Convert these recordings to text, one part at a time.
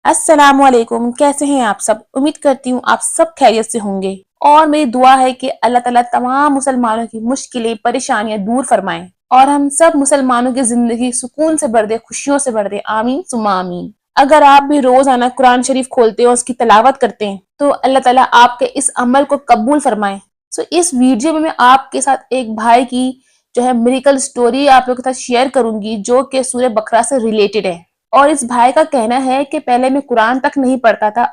अस्सलाम वालेकुम। कैसे हैं आप सब? उम्मीद करती हूँ आप सब खैरियत से होंगे और मेरी दुआ है कि अल्लाह ताला तमाम मुसलमानों की मुश्किलें परेशानियां दूर फरमाएं और हम सब मुसलमानों की जिंदगी सुकून से भर दे, खुशियों से भर दे। आमीन सुम्मा आमीन। अगर आप भी रोजाना कुरान शरीफ खोलते हैं और उसकी तलावत करते हैं तो अल्लाह ताला आपके इस अमल को कबूल फरमाए। इस वीडियो में मैं आपके साथ एक भाई की जो है मिरेकल स्टोरी आप लोगों के साथ शेयर करूंगी जो कि सूरह बकरा से रिलेटेड है। और इस भाई का कहना है कि पहले मैं कुरान तक नहीं पढ़ता था,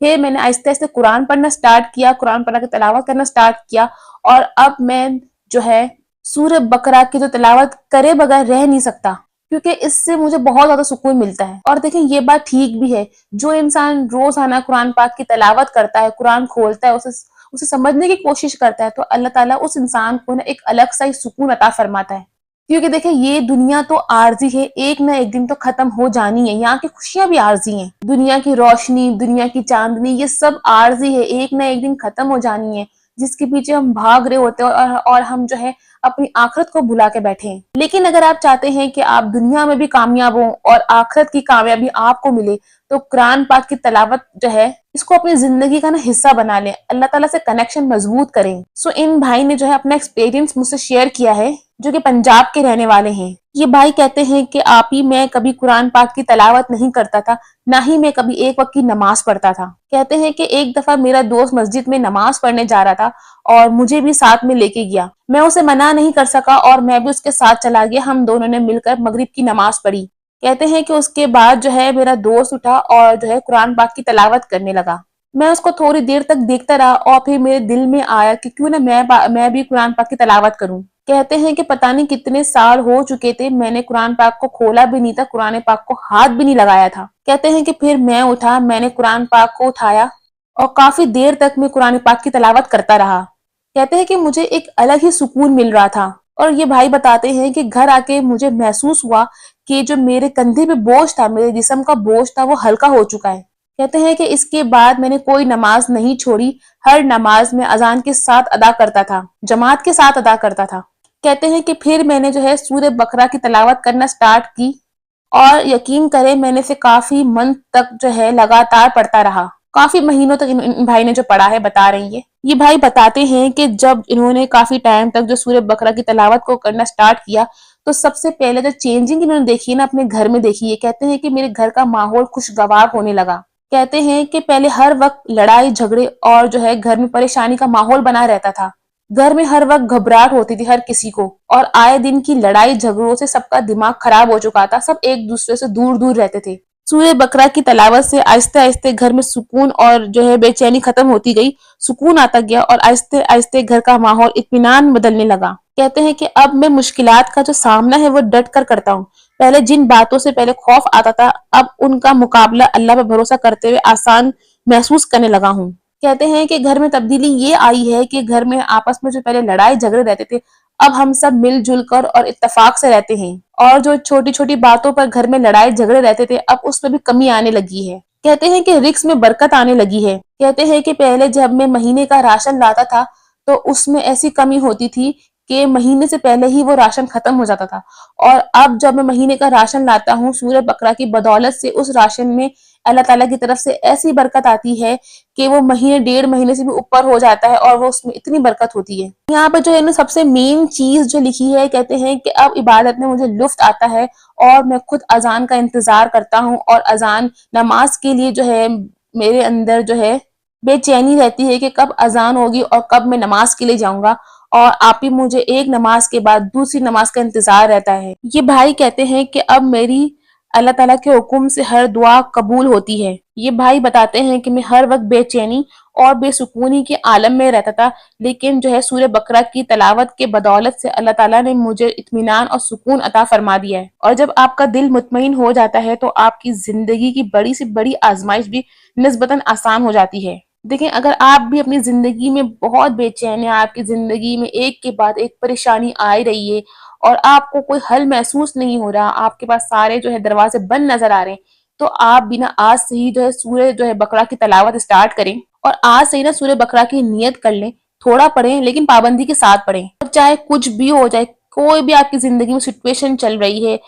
फिर मैंने आहिस्ते आहिस्ते कुरान पढ़ना स्टार्ट किया, कुरान पढ़ा के तिलावत करना स्टार्ट किया और अब मैं जो है सूरह बकरा की जो तिलावत करे बगैर रह नहीं सकता, क्योंकि इससे मुझे बहुत ज्यादा सुकून मिलता है। और देखिए ये बात ठीक भी है, जो इंसान रोजाना कुरान पाक की तिलावत करता है, कुरान खोलता है, उसे समझने की कोशिश करता है, तो अल्लाह ताला उस इंसान को ना एक अलग सा ही सुकून अता फरमाता है। क्योंकि देखिए ये दुनिया तो आरजी है, एक ना एक दिन तो खत्म हो जानी है। यहाँ की खुशियां भी आरजी हैं, दुनिया की रोशनी, दुनिया की चांदनी, ये सब आरजी है, एक ना एक दिन खत्म हो जानी है, जिसके पीछे हम भाग रहे होते हैं और हम जो है अपनी आखिरत को भुला के बैठे हैं। लेकिन अगर आप चाहते हैं कि आप दुनिया में भी कामयाब हो और आखिरत की कामयाबी आपको मिले, तो कुरान पाक की तलावत जो है इसको अपनी जिंदगी का ना हिस्सा बना लें, अल्लाह ताला से कनेक्शन मजबूत करें। इन भाई ने जो है अपना एक्सपीरियंस मुझसे शेयर किया है, जो कि पंजाब के रहने वाले हैं। ये भाई कहते हैं कि आप ही मैं कभी कुरान पाक की तलावत नहीं करता था, ना ही मैं कभी एक वक्त की नमाज पढ़ता था। कहते हैं कि एक दफा मेरा दोस्त मस्जिद में नमाज पढ़ने जा रहा था और मुझे भी साथ में लेके गया। मैं उसे मना नहीं कर सका और मैं भी उसके साथ चला गया। हम दोनों ने मिलकर मगरिब की नमाज पढ़ी। कहते हैं कि उसके बाद जो है मेरा दोस्त उठा और जो है कुरान पाक की तलावत करने लगा। मैं उसको थोड़ी देर तक देखता रहा और फिर मेरे दिल में आया कि क्यों ना मैं भी कुरान पाक की तलावत करूं। कहते हैं कि पता नहीं कितने साल हो चुके थे, मैंने कुरान पाक को खोला भी नहीं था, कुरान पाक को हाथ भी नहीं लगाया था। कहते हैं कि फिर मैं उठा, मैंने कुरान पाक को उठाया और काफी देर तक मैं कुरान पाक की तलावत करता रहा। कहते हैं कि मुझे एक अलग ही सुकून मिल रहा था। और ये भाई बताते हैं कि घर आके मुझे महसूस हुआ कि जो मेरे कंधे पे बोझ था, मेरे जिस्म का बोझ था, वो हल्का हो चुका है। कहते हैं कि इसके बाद मैंने कोई नमाज नहीं छोड़ी, हर नमाज में अजान के साथ अदा करता था, जमात के साथ अदा करता था। कहते हैं कि फिर मैंने जो है सूरह बकरा की तलावत करना स्टार्ट की और यकीन करें मैंने इसे काफी मंथ तक जो है लगातार पढ़ता रहा। काफी महीनों तक इन भाई ने जो पढ़ा है, बता रही है। ये भाई बताते हैं कि जब इन्होंने काफी टाइम तक जो सूरह बकरा की तलावत को करना स्टार्ट किया, तो सबसे पहले जो चेंजिंग इन्होंने देखी है ना अपने घर में देखी है। कहते हैं कि मेरे घर का माहौल खुशगवार होने लगा। कहते हैं कि पहले हर वक्त लड़ाई झगड़े और जो है घर में परेशानी का माहौल बना रहता था। घर में हर वक्त घबराहट होती थी हर किसी को और आए दिन की लड़ाई झगड़ों से सबका दिमाग खराब हो चुका था, सब एक दूसरे से दूर दूर रहते थे। सूरह बकरा की तलावत से आहिस्ते आहिस्ते घर में सुकून और जो है बेचैनी खत्म होती गई, सुकून आता गया और आहिस्ते आहिस्ते घर का माहौल इत्मीनान बदलने लगा। कहते हैं कि अब मैं मुश्किलात का जो सामना है वो डट कर करता हूँ। पहले जिन बातों से पहले खौफ आता था, अब उनका मुकाबला अल्लाह पर भरोसा करते हुए आसान महसूस करने लगा हूँ। कहते हैं कि घर में तब्दीली ये आई है कि घर में आपस में जो पहले लड़ाई झगड़े रहते थे, अब हम सब मिलजुल कर और इत्तेफाक से रहते हैं और जो छोटी छोटी बातों पर घर में लड़ाई झगड़े रहते थे, अब उसमें भी कमी आने लगी है। कहते हैं कि रिस्क में बरकत आने लगी है। कहते हैं कि पहले जब मैं महीने का राशन लाता था तो उसमें ऐसी कमी होती थी कि महीने से पहले ही वो राशन खत्म हो जाता था, और अब जब मैं महीने का राशन लाता हूँ सूरह बकरा की बदौलत से उस राशन में अल्लाह ताला की तरफ से ऐसी बरकत आती है कि वो महीने डेढ़ महीने से भी ऊपर हो जाता है और वो उसमें इतनी बरकत होती है। यहाँ पे जो है ना सबसे मेन चीज जो लिखी है, कहते हैं कि अब इबादत में मुझे लुफ्त आता है और मैं खुद अजान का इंतजार करता हूँ और अजान नमाज के लिए जो है मेरे अंदर जो है बेचैनी रहती है कि कब अजान होगी और कब मैं नमाज के लिए जाऊंगा, और आप ही मुझे एक नमाज के बाद दूसरी नमाज का इंतजार रहता है। ये भाई कहते हैं कि अब मेरी अल्लाह ताला के हुक्म से हर दुआ कबूल होती है। ये भाई बताते हैं कि मैं हर वक्त बेचैनी और बेसुकूनी के आलम में रहता था, लेकिन जो है सूरह बकरा की तलावत के बदौलत से अल्लाह ताला ने मुझे इत्मीनान और सुकून अता फरमा दिया है। और जब आपका दिल मुतमईन हो जाता है तो आपकी जिंदगी की बड़ी से बड़ी आजमाइश भी निस्बतन आसान हो जाती है। देखिए अगर आप भी अपनी जिंदगी में बहुत बेचैन है, आपकी जिंदगी में एक के बाद एक परेशानी आ ही रही है और आपको कोई हल महसूस नहीं हो रहा, आपके पास सारे जो है दरवाजे बंद नजर आ रहे हैं, तो आप बिना आज से ही जो है सूरह जो है बकरा की तलावत स्टार्ट करें और आज से ही ना सूरह बकरा की नियत कर लें। थोड़ा पढ़ें लेकिन पाबंदी के साथ पढ़ें, और चाहे कुछ भी हो जाए, कोई भी आपकी जिंदगी में सिचुएशन चल रही है,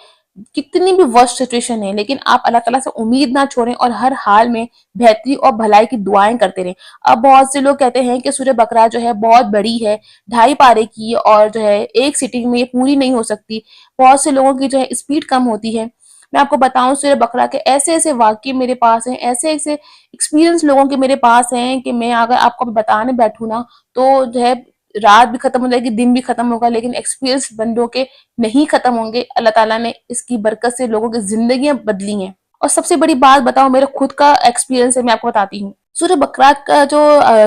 कितनी भी वर्स्ट सिचुएशन है, लेकिन आप अल्लाह ताला से उम्मीद ना छोड़ें और हर हाल में बेहतरी और भलाई की दुआएं करते रहें। अब बहुत से लोग कहते हैं कि सूरह बकरा जो है बहुत बड़ी है, 2.5 पारे की, और जो है एक सिटिंग में ये पूरी नहीं हो सकती। बहुत से लोगों की जो है स्पीड कम होती है। मैं आपको बताऊं, सूरह बकरा के ऐसे ऐसे वाक्य मेरे पास हैं, ऐसे ऐसे एक्सपीरियंस लोगों के मेरे पास हैं कि मैं अगर आपको अभी बताने बैठूं ना तो जो है रात भी खत्म हो जाएगी, दिन भी खत्म होगा, लेकिन एक्सपीरियंस बंदों के नहीं खत्म होंगे। अल्लाह ताला ने इसकी बरकत से लोगों की जिंदगियां बदली हैं। और सबसे बड़ी बात बताओ, मेरा खुद का एक्सपीरियंस है, मैं आपको बताती हूँ। सूरह बकरा का जो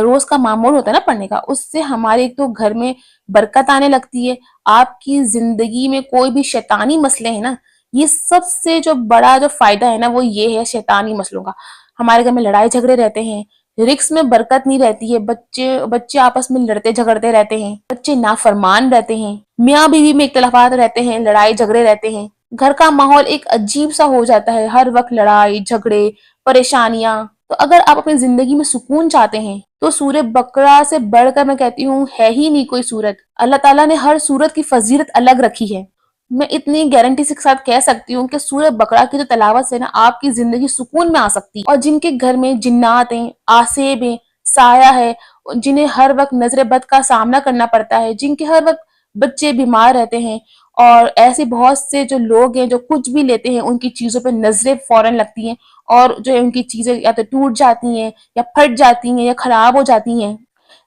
रोज का मामूल होता है ना पढ़ने का, उससे हमारे एक तो घर में बरकत आने लगती है। आपकी जिंदगी में कोई भी शैतानी मसले हैं ना, ये सबसे जो बड़ा जो फायदा है ना वो ये है शैतानी मसलों का। हमारे घर में लड़ाई झगड़े रहते हैं, रिक्स में बरकत नहीं रहती है, बच्चे बच्चे आपस में लड़ते झगड़ते रहते हैं, बच्चे नाफरमान रहते हैं, मियाँ बीवी में इख्तलाफात रहते हैं, लड़ाई झगड़े रहते हैं, घर का माहौल एक अजीब सा हो जाता है, हर वक्त लड़ाई झगड़े परेशानियां। तो अगर आप अपनी जिंदगी में सुकून चाहते हैं तो सूरह बकरा से बढ़कर मैं कहती हूँ है ही नहीं कोई सूरत। अल्लाह ताला ने हर सूरत की फजीलत अलग रखी है। मैं इतनी गारंटी के साथ कह सकती हूँ कि सूरह बकरा की जो तलावत से ना आपकी जिंदगी सुकून में आ सकती है। और जिनके घर में जिन्नात हैं, आसेब हैं, साया है, जिन्हें हर वक्त नजर बद का सामना करना पड़ता है, जिनके हर वक्त बच्चे बीमार रहते हैं, और ऐसे बहुत से जो लोग हैं जो कुछ भी लेते हैं उनकी चीजों पे नजरें फौरन लगती हैं, और जो है उनकी चीजें या तो टूट जाती हैं या फट जाती हैं या खराब हो जाती हैं।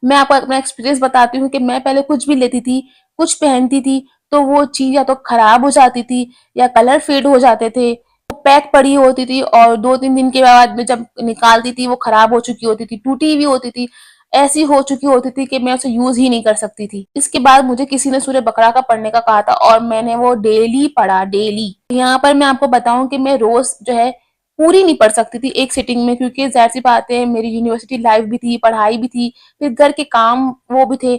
मैं आपको अपना एक्सपीरियंस बताती हूँ कि मैं पहले कुछ भी लेती थी, कुछ पहनती थी, तो वो चीज या तो खराब हो जाती थी या कलर फेड हो जाते थे, वो पैक पड़ी होती थी और 2-3 दिन के बाद में जब निकालती थी वो खराब हो चुकी होती थी, टूटी हुई होती थी, ऐसी हो चुकी होती थी कि मैं उसे यूज ही नहीं कर सकती थी। इसके बाद मुझे किसी ने सूरह बकरा का पढ़ने का कहा था और मैंने वो डेली पढ़ा, डेली। यहाँ पर मैं आपको बताऊं कि मैं रोज जो है पूरी नहीं पढ़ सकती थी एक सिटिंग में, क्योंकि जाहिर सी बात है मेरी यूनिवर्सिटी लाइफ भी थी, पढ़ाई भी थी, फिर घर के काम वो भी थे।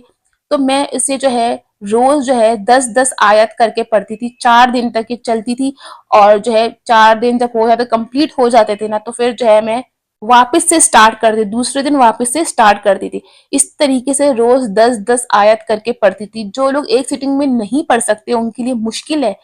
तो मैं इसे जो है रोज जो है 10-10 आयत करके पढ़ती थी, 4 दिन तक ये चलती थी। और जो है 4 दिन जब हो जाते कंप्लीट हो जाते थे ना, तो फिर जो है मैं वापस से स्टार्ट कर दी, दूसरे दिन वापस से स्टार्ट करती थी। इस तरीके से रोज 10-10 आयत करके पढ़ती थी। जो लोग एक सिटिंग में नहीं पढ़ सकते उनके लिए मुश्किल है।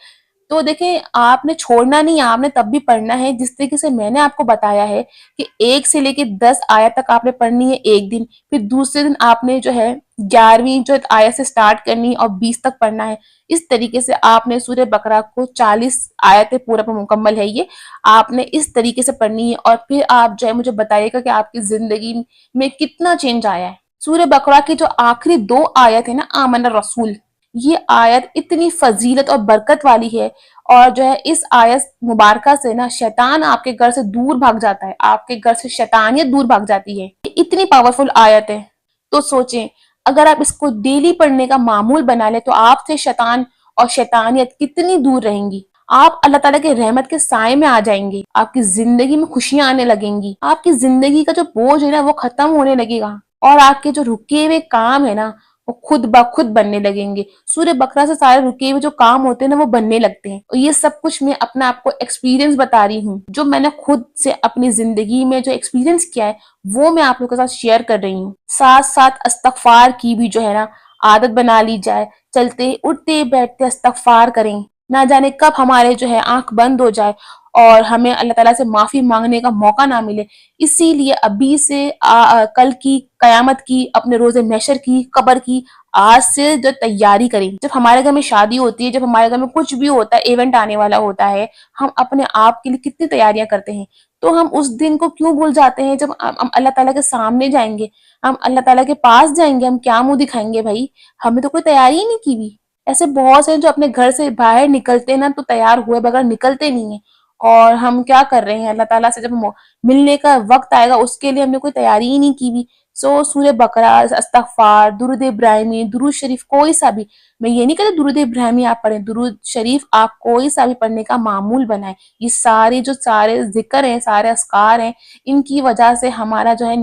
तो देखें, आपने छोड़ना नहीं है, आपने तब भी पढ़ना है जिस तरीके से मैंने आपको बताया है कि 1 से लेकर 10 आयत तक आपने पढ़नी है एक दिन, फिर दूसरे दिन आपने जो है 11वीं जो आयत से स्टार्ट करनी है और 20 तक पढ़ना है। इस तरीके से आपने सूरह बकरा को 40 आयतें पूरा मुकम्मल है ये, आपने इस तरीके से पढ़नी है। और फिर आप जो है मुझे बताइएगा कि आपकी जिंदगी में कितना चेंज आया है। सूरह बकरा की जो आखिरी 2 आयत है ना, आमन रसूल, ये आयत इतनी फजीलत और बरकत वाली है। और जो है इस आयत मुबारका से ना शैतान आपके घर से दूर भाग जाता है, आपके घर से शैतानियत दूर भाग जाती है। ये इतनी पावरफुल आयत है। तो सोचें, अगर आप इसको डेली पढ़ने का मामूल बना ले तो आपसे शैतान और शैतानियत कितनी दूर रहेंगी। आप अल्लाह ताला के रहमत के साए में आ जाएंगे, आपकी जिंदगी में खुशियां आने लगेंगी, आपकी जिंदगी का जो बोझ है ना वो खत्म होने लगेगा, और आपके जो रुके हुए काम है ना वो खुद ब खुद बनने लगेंगे। सूर्य बकरा से सारे रुके हुए जो काम होते हैं ना वो बनने लगते हैं। और ये सब कुछ मैं अपना आपको एक्सपीरियंस बता रही हूँ, जो मैंने खुद से अपनी जिंदगी में जो एक्सपीरियंस किया है वो मैं आप लोगों के साथ शेयर कर रही हूँ। साथ साथ इस्तगफार की भी जो है ना आदत बना ली जाए, चलते उठते बैठते इस्तगफार करें। ना जाने कब हमारे जो है आंख बंद हो जाए और हमें अल्लाह ताला से माफी मांगने का मौका ना मिले। इसीलिए अभी से कल की, कयामत की, अपने रोजे महशर की, कब्र की आज से जो तैयारी करें। जब हमारे घर में शादी होती है, जब हमारे घर में कुछ भी होता है, इवेंट आने वाला होता है, हम अपने आप के लिए कितनी तैयारियां करते हैं। तो हम उस दिन को क्यों भूल जाते हैं जब हम अल्लाह ताला के सामने जाएंगे, हम अल्लाह ताला के पास जाएंगे, हम क्या मुंह दिखाएंगे भाई, हमने तो कोई तैयारी ही नहीं की हुई। ऐसे बहुत से जो अपने घर से बाहर निकलते हैं ना तो तैयार हुए बगैर निकलते नहीं है। और हम क्या कर रहे हैं, अल्लाह ताला से जब मिलने का वक्त आएगा उसके लिए हमने कोई तैयारी ही नहीं की हुई। सो सूरह बकरा, इस्तगफार, दुरूद इब्राहिमी, दुरूद शरीफ कोई सा भी, मैं ये नहीं कहती दुरूद इब्राहिमी आप पढ़ें, दुरूद शरीफ आप कोई सा भी पढ़ने का मामूल बनाएं। ये सारे जो सारे जिक्र हैं, सारे अस्कार हैं, इनकी वजह से हमारा जो है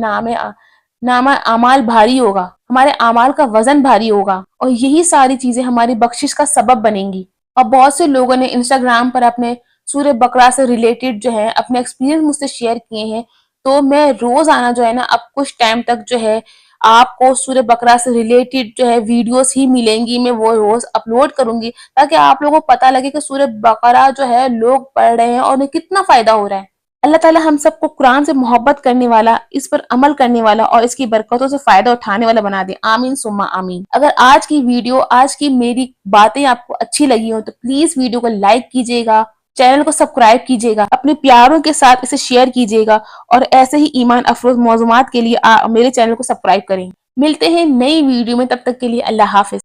नामा अमाल भारी होगा, हमारे अमाल का वजन भारी होगा, और यही सारी चीजें हमारी बख्शिश का सबब बनेंगी। और बहुत से लोगों ने इंस्टाग्राम पर अपने सूर्य बकरा से रिलेटेड जो है अपने एक्सपीरियंस मुझसे शेयर किए हैं। तो मैं रोज आना जो है ना अब कुछ टाइम तक जो है آپ کو سورہ بقرہ سے ریلیٹڈ جو ہے ویڈیوز ہی ملیں گی، میں وہ روز اپلوڈ کروں گی تاکہ آپ لوگوں کو پتہ لگے کہ سورہ بقرہ جو ہے لوگ پڑھ رہے ہیں اور انہیں کتنا فائدہ ہو رہا ہے۔ اللہ تعالیٰ ہم سب کو قرآن سے محبت کرنے والا، اس پر عمل کرنے والا اور اس کی برکتوں سے فائدہ اٹھانے والا بنا دے، آمین ثم آمین۔ اگر آج کی ویڈیو، آج کی میری باتیں آپ کو اچھی لگی ہوں تو پلیز ویڈیو کو لائک کیجیے گا، چینل کو سبسکرائب کیجیے گا، اپنے پیاروں کے ساتھ اسے شیئر کیجیے گا، اور ایسے ہی ایمان افروز موضوعات کے لیے میرے چینل کو سبسکرائب کریں۔ ملتے ہیں نئی ویڈیو میں، تب تک کے لیے اللہ حافظ۔